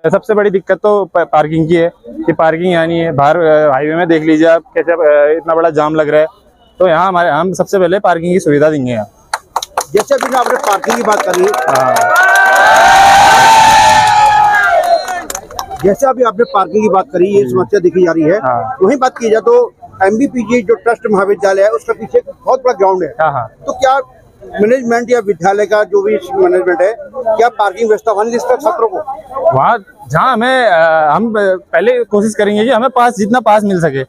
सबसे बड़ी दिक्कत तो पार्किंग की है कि पार्किंग यहाँ नहीं है। बाहर हाईवे में देख लीजिए आप कैसे इतना बड़ा जाम लग रहा है। तो यहाँ हम सबसे पहले पार्किंग की सुविधा देंगे यहाँ। जैसे अभी आपने पार्किंग की बात करी, जैसे अभी आपने पार्किंग की बात करी, ये समस्या देखी जा रही है। वहीं बात की जाए तो MBPG जो ट्रस्ट महाविद्यालय है उसका पीछे बहुत बड़ा ग्राउंड है। तो क्या मैनेजमेंट या विद्यालय का जो भी मैनेजमेंट है, क्या पार्किंग व्यवस्था वहाँ जिसका छात्रों को वहाँ जहाँ हम पहले कोशिश करेंगे कि हमें जितना पास मिल सके,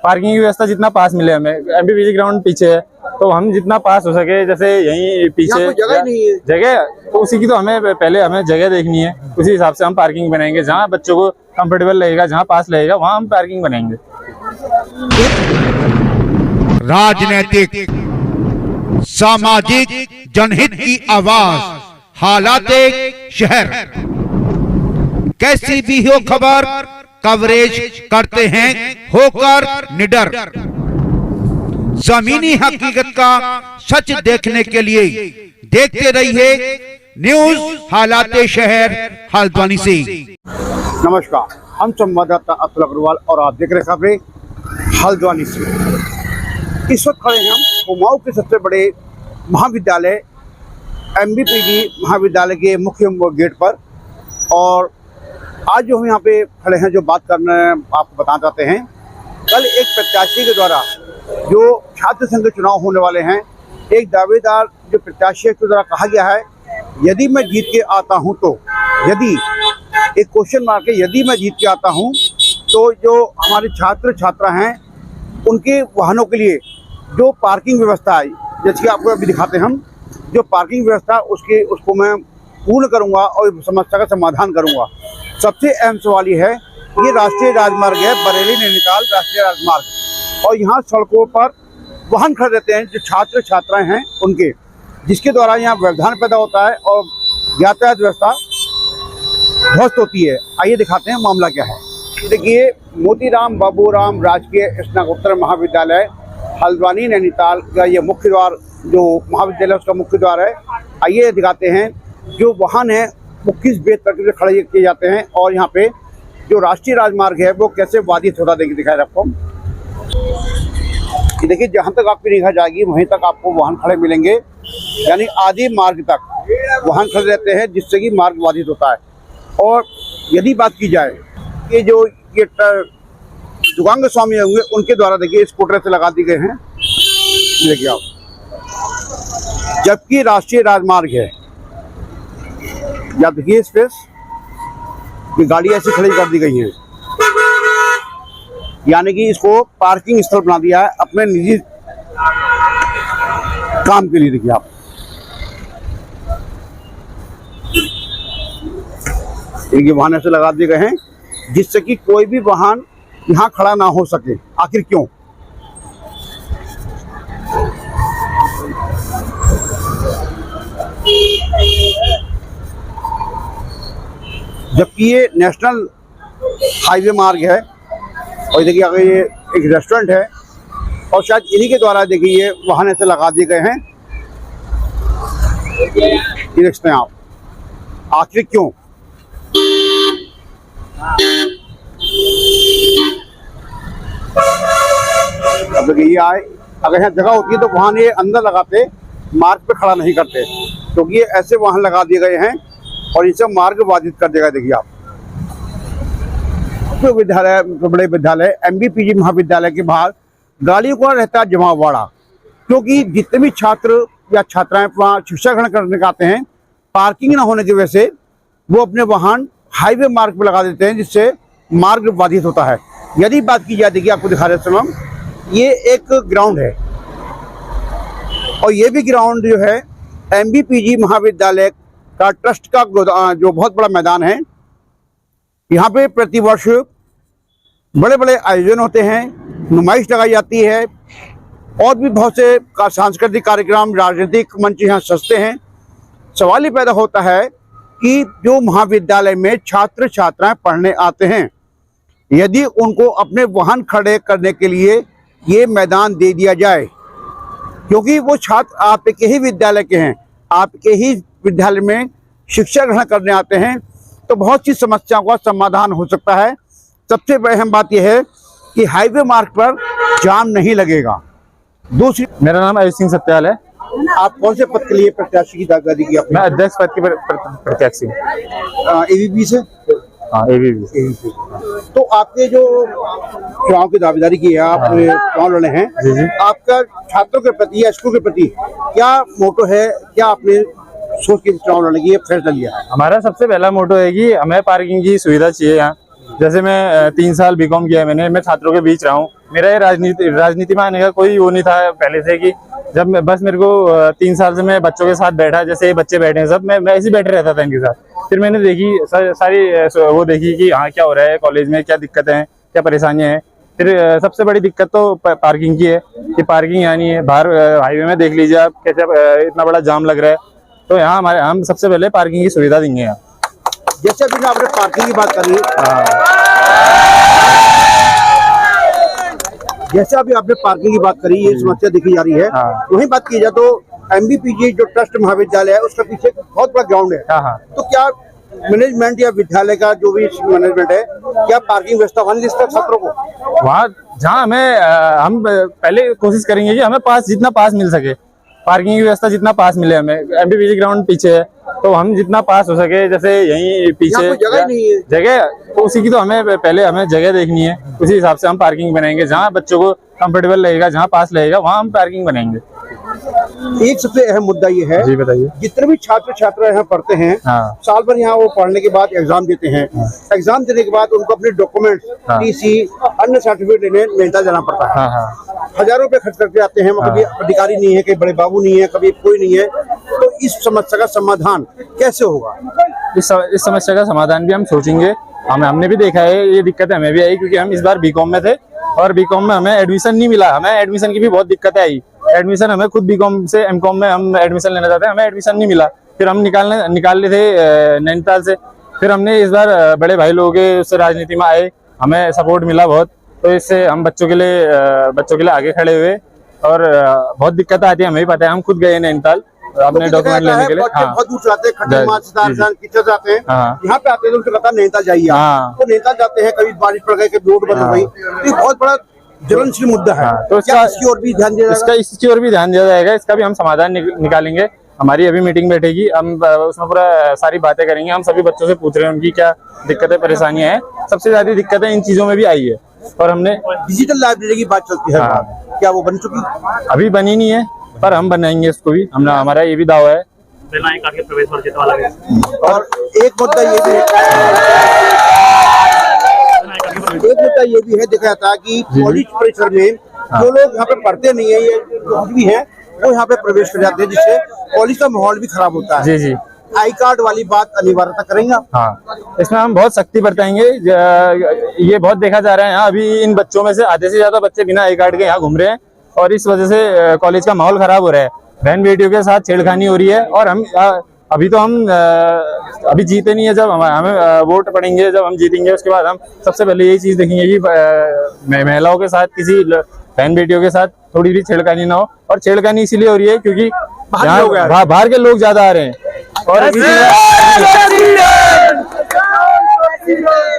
पार्किंग की व्यवस्था जितना पास मिले हमें। MBPG ग्राउंड पीछे है तो हम जितना पास हो सके, जैसे यहीं पीछे जगह नहीं है जगह, तो उसी की तो हमें जगह देखनी है। उसी हिसाब से हम पार्किंग बनाएंगे। जहाँ बच्चों को कंफर्टेबल लगेगा, जहाँ पास लगेगा वहाँ हम पार्किंग बनाएंगे। राजनीतिक, सामाजिक, जनहित की आवाज, हालात शहर, कैसी भी हो खबर कवरेज करते हैं होकर निडर। जमीनी हकीकत का सच देखने के लिए देखते रहिए न्यूज हालात शहर हल्द्वानी से। नमस्कार, हम संवाददाता अतुल अग्रवाल और आप देख रहे खबरें हल्द्वानी से। इस वक्त खड़े हैं हम कुमाऊं के सबसे बड़े महाविद्यालय MBPG महाविद्यालय के मुख्य गेट पर। और आज जो हम यहाँ पे खड़े हैं, जो बात करना आपको बताना चाहते हैं, कल एक प्रत्याशी के द्वारा जो छात्र संघ के चुनाव होने वाले हैं, एक दावेदार जो प्रत्याशी के द्वारा कहा गया है, यदि मैं जीत के आता हूँ तो, यदि एक क्वेश्चन मार्क है, यदि मैं जीत के आता हूँ तो जो हमारे छात्र छात्रा हैं उनके वाहनों के लिए जो पार्किंग व्यवस्था है, जैसे कि आपको अभी दिखाते हैं हम, जो पार्किंग व्यवस्था उसको मैं पूर्ण करूंगा और समस्या का समाधान करूंगा। सबसे अहम सवाल ये है, ये राष्ट्रीय राजमार्ग है, बरेली नैनीताल राष्ट्रीय राजमार्ग, और यहाँ सड़कों पर वाहन खड़े रहते हैं जो छात्र छात्राएं हैं उनके, जिसके द्वारा यहाँ व्यवधान पैदा होता है और यातायात व्यवस्था ध्वस्त होती है। आइए दिखाते हैं मामला क्या है। देखिए, मोतीराम बाबूराम राजकीय स्नातकोत्तर महाविद्यालय हल्द्वानी नैनीताल का ये मुख्य द्वार, जो महाविद्यालय उसका मुख्य द्वार है। आइए दिखाते हैं जो वाहन है वो किस बेस पर खड़े किए जाते हैं और यहाँ पे जो राष्ट्रीय राजमार्ग है वो कैसे बाधित होता दिखाया आपको। देखिए, जहाँ तक आपकी निगाह जाएगी वहीं तक आपको वाहन खड़े मिलेंगे, यानी आधे मार्ग तक वाहन खड़े रहते हैं, जिससे कि मार्ग बाधित होता है। और यदि बात की जाए कि जो ये दुगांग स्वामी होंगे उनके द्वारा देखिए स्कूटर से लगा दिए गए हैं, देखिए आप, जबकि राष्ट्रीय राजमार्ग है। या देखिए स्पेस, ये गाड़ी ऐसी खड़ी कर दी गई है, यानी कि इसको पार्किंग स्थल बना दिया है अपने निजी काम के लिए। देखिए आप, ये वाहन ऐसे लगा दिए गए हैं जिससे कि कोई भी वाहन यहाँ खड़ा ना हो सके। आखिर क्यों? जबकि ये नेशनल हाईवे मार्ग है। और देखिए अगर ये एक रेस्टोरेंट है और शायद इन्हीं के द्वारा देखिए ये वाहन ऐसे लगा दिए गए हैं। ये देखते हैं आप, आखिर क्यों? अब देखिए ये आए, अगर यहाँ जगह होती है तो वाहन ये अंदर लगाते, मार्ग पे खड़ा नहीं करते, क्योंकि ये ऐसे वाहन लगा दिए गए हैं और इसे मार्ग बाधित कर देगा। देखिए आप, विद्यालय, बड़े विद्यालय MBPG महाविद्यालय के बाहर गाड़ियों का रहता है जमावड़ा, क्योंकि जितने भी छात्र या छात्राएं वहाँ शिक्षा ग्रहण करने के आते हैं, पार्किंग ना होने की वजह से वो अपने वाहन हाईवे मार्ग पर लगा देते हैं, जिससे मार्ग बाधित होता है। यदि बात की जाए, देखिए आपको दिखा रहे समय, ये एक ग्राउंड है और ये भी ग्राउंड जो है MBPG महाविद्यालय का ट्रस्ट का जो बहुत बड़ा मैदान है। यहाँ पे प्रतिवर्ष बड़े बड़े आयोजन होते हैं, नुमाइश लगाई जाती है और भी बहुत से सांस्कृतिक कार्यक्रम, राजनीतिक मंच यहाँ सजते हैं। सवाल ये पैदा होता है कि जो महाविद्यालय में छात्र छात्राएं पढ़ने आते हैं, यदि उनको अपने वाहन खड़े करने के लिए ये मैदान दे दिया जाए, क्योंकि वो छात्र आपके ही विद्यालय के हैं, आपके ही विद्यालय में शिक्षा ग्रहण करने आते हैं, तो बहुत सी समस्याओं का समाधान हो सकता है। सबसे अहम बात यह है कि हाईवे मार्ग पर जाम नहीं लगेगा। दूसरी, मेरा नाम अजीत सिंह सत्याल है। आप कौन से पद के लिए प्रत्याशी की दावेदारी की? मैं अध्यक्ष पद की प्रत्याशी हूँ। एबीपी से? हाँ, एबीपी। तो आपने जो चुनाव की दावेदारी की है, आप चुनाव लड़े हैं, जी जी। आपका छात्रों के प्रति या स्कूल के प्रति क्या मोटो है? क्या आपने सोच के चुनाव लड़ने की फैसला लिया है? हमारा सबसे पहला मोटो है कि हमें पार्किंग की सुविधा चाहिए यहाँ। जैसे मैं 3 साल बीकॉम किया है, मैं छात्रों के बीच रहा हूँ। मेरा ये राजनीति में आने का कोई वो नहीं था पहले से, कि जब बस मेरे को 3 साल से मैं बच्चों के साथ बैठा, जैसे ये बच्चे बैठे हैं सब, मैं ऐसे ही बैठे रहता था इनके साथ। फिर मैंने देखी सारी वो देखी कि हाँ क्या हो रहा है कॉलेज में, क्या दिक्कतें हैं, क्या परेशानियां हैं। फिर सबसे बड़ी दिक्कत तो पार्किंग की है कि पार्किंग यहाँ नहीं है। बाहर हाईवे में देख लीजिए आप कैसे इतना बड़ा जाम लग रहा है। तो यहाँ हम सबसे पहले पार्किंग की सुविधा देंगे यहाँ। जैसे अभी आपने पार्किंग की बात करी, जैसे अभी आपने पार्किंग की बात करी, ये समस्या देखी जा रही है। वहीं बात की जाए तो एमबीपीजी जो ट्रस्ट महाविद्यालय है, उसके पीछे एक बहुत बड़ा ग्राउंड है। तो क्या मैनेजमेंट या विद्यालय का जो भी मैनेजमेंट है, क्या पार्किंग व्यवस्था वहां देता छात्रों को? वहाँ जहाँ हम पहले कोशिश करेंगे कि हमें जितना पास मिल सके, पार्किंग की व्यवस्था जितना पास मिले हमें। एमबीपीजी ग्राउंड पीछे है, तो हम जितना पास हो सके, जैसे यहीं पीछे जगह नहीं है, जगह तो उसी की तो हमें जगह देखनी है। उसी हिसाब से हम पार्किंग बनाएंगे। जहाँ बच्चों को कंफर्टेबल लगेगा, जहाँ पास लगेगा, वहाँ हम पार्किंग बनाएंगे। एक सबसे अहम मुद्दा ये है, जी बताइए। जितने भी छात्र छात्रा यहाँ पढ़ते हैं, साल भर यहाँ वो पढ़ने के बाद एग्जाम देते हैं। एग्जाम देने के बाद उनको अपने डॉक्यूमेंट्स, टीसी, अन्य सर्टिफिकेट लेने नैनीताल जाना पड़ता है। हजारों रुपए खर्च करके आते हैं, कभी अधिकारी नहीं है, कभी बड़े बाबू नहीं है, कभी कोई नहीं है। तो इस समस्या का समाधान कैसे होगा? इस समस्या का समाधान भी हम सोचेंगे। हमने भी देखा है, ये दिक्कत हमें भी आई, क्योंकि हम इस बार बीकॉम में थे और बीकॉम में हमें एडमिशन नहीं मिला। हमें एडमिशन की भी बहुत दिक्कतें आई। एडमिशन हमें खुद बीकॉम से एमकॉम में हम एडमिशन लेना चाहते हैं, हमें एडमिशन नहीं मिला। फिर हम निकाल लिए थे नैनीताल से। फिर हमने इस बार बड़े भाई लोगों के उससे राजनीति में आए, हमें सपोर्ट मिला बहुत। तो इससे हम बच्चों के लिए आगे खड़े हुए। और बहुत दिक्कत आती है, हमें भी पता है, हम खुद गए नैनीताल अपने डॉक्यूमेंट लेने के लिए। बहुत दूर जाते हैं, जाते हैं, यहाँ पे आते हैं तो उनको कहता है नैनीताल जाइए। तो नैनीताल जाते हैं, कभी बारिश पड़ गई, कभी रोड बंद हो गई। तो ये बहुत बड़ा ज्वलनशील मुद्दा है। तो इसकी ओर भी ध्यान दिया जाएगा? इसकी ओर भी ध्यान दिया जाएगा। इसका भी हम समाधान निकालेंगे। हमारी अभी मीटिंग बैठेगी, हम उसमें पूरा सारी बातें करेंगे। हम सभी बच्चों से पूछ रहे हैं उनकी क्या दिक्कतें परेशानियां हैं। सबसे ज्यादा दिक्कतें इन चीजों में भी आई है। और हमने डिजिटल लाइब्रेरी की बात चलती है, क्या वो बन चुकी? अभी बनी नहीं है, पर हम बनाएंगे इसको भी। हमारा ये भी दावा है। और एक मुद्दा ये भी है, देखा जाता है कि कॉलेज परिसर में जो लोग यहाँ पे पढ़ते नहीं है, ये कुछ भी है, वो यहाँ पे प्रवेश कर जाते हैं, जिससे कॉलेज का माहौल भी खराब होता है। जी जी। आई कार्ड वाली बात अनिवार्यता करेंगे आप? हाँ, इसमें हम बहुत सख्ती बरताएंगे। ये बहुत देखा जा रहा है यहाँ, अभी इन बच्चों में से आधे से ज्यादा बच्चे बिना आई कार्ड के यहाँ घूम रहे हैं, और इस वजह से कॉलेज का माहौल खराब हो रहा है। बहन बेटियों के साथ छेड़खानी हो रही है। और हम अभी जीते नहीं है। जब हमें वोट पड़ेंगे, जब हम जीतेंगे, उसके बाद हम सबसे पहले यही चीज देखेंगे कि महिलाओं के साथ, किसी बहन बेटियों के साथ थोड़ी भी छेड़खानी ना हो। और छेड़खानी इसीलिए हो रही है क्योंकि बाहर के लोग ज्यादा आ रहे हैं। और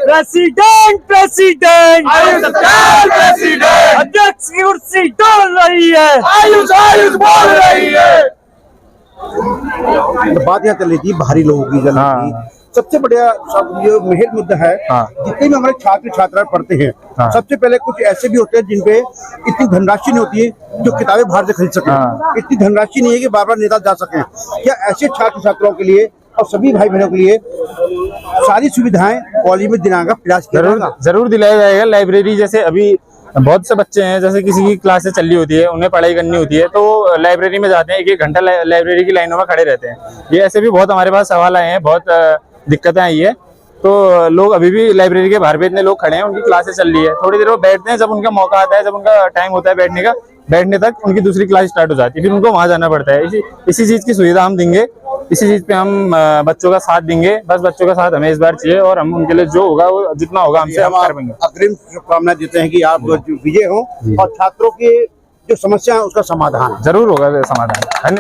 प्रेसिडेंट अध्यक्ष की कुर्सी डोल रही है, आयुष बोल रही है। तो बात यहाँ चल रही थी बाहरी लोगों की सबसे बढ़िया जो मेन मुद्दा है। जितने भी हमारे छात्र छात्राएं पढ़ते हैं, सबसे पहले कुछ ऐसे भी होते हैं जिनपे इतनी धनराशि नहीं होती है जो किताबें बाहर से खरीद सके। इतनी धनराशि नहीं है कि बार बार नेता जा सके। क्या ऐसे छात्र छात्राओं के लिए और सभी भाई बहनों के लिए सारी सुविधाएं कॉलेज में दिलाने का प्रयास किया जाएगा? जरूर दिलाया जाएगा। लाइब्रेरी, जैसे अभी बहुत से बच्चे हैं, जैसे किसी की क्लासें चल रही होती है, उन्हें पढ़ाई करनी होती है, तो लाइब्रेरी में जाते हैं, 1-1 घंटा लाइब्रेरी की लाइनों में खड़े रहते हैं। ये ऐसे भी बहुत हमारे पास सवाल आए हैं, बहुत दिक्कतें आई है। तो लोग अभी भी लाइब्रेरी के बाहर पे इतने लोग खड़े हैं, उनकी क्लासेस चल रही है, थोड़ी देर वो बैठते हैं, जब उनका मौका आता है, जब उनका टाइम होता है बैठने का, बैठने तक उनकी दूसरी क्लास स्टार्ट हो जाती है, फिर उनको वहां जाना पड़ता है। इसी चीज की सुविधा हम देंगे, इसी चीज पे हम बच्चों का साथ देंगे। बस बच्चों का साथ हमें इस बार चाहिए, और हम उनके लिए जो होगा वो जितना होगा हमसे हम कर पाएंगे। अग्रिम शुभकामनाएं देते हैं कि आप विजय हो और छात्रों की जो समस्या है उसका समाधान जरूर होगा समाधान।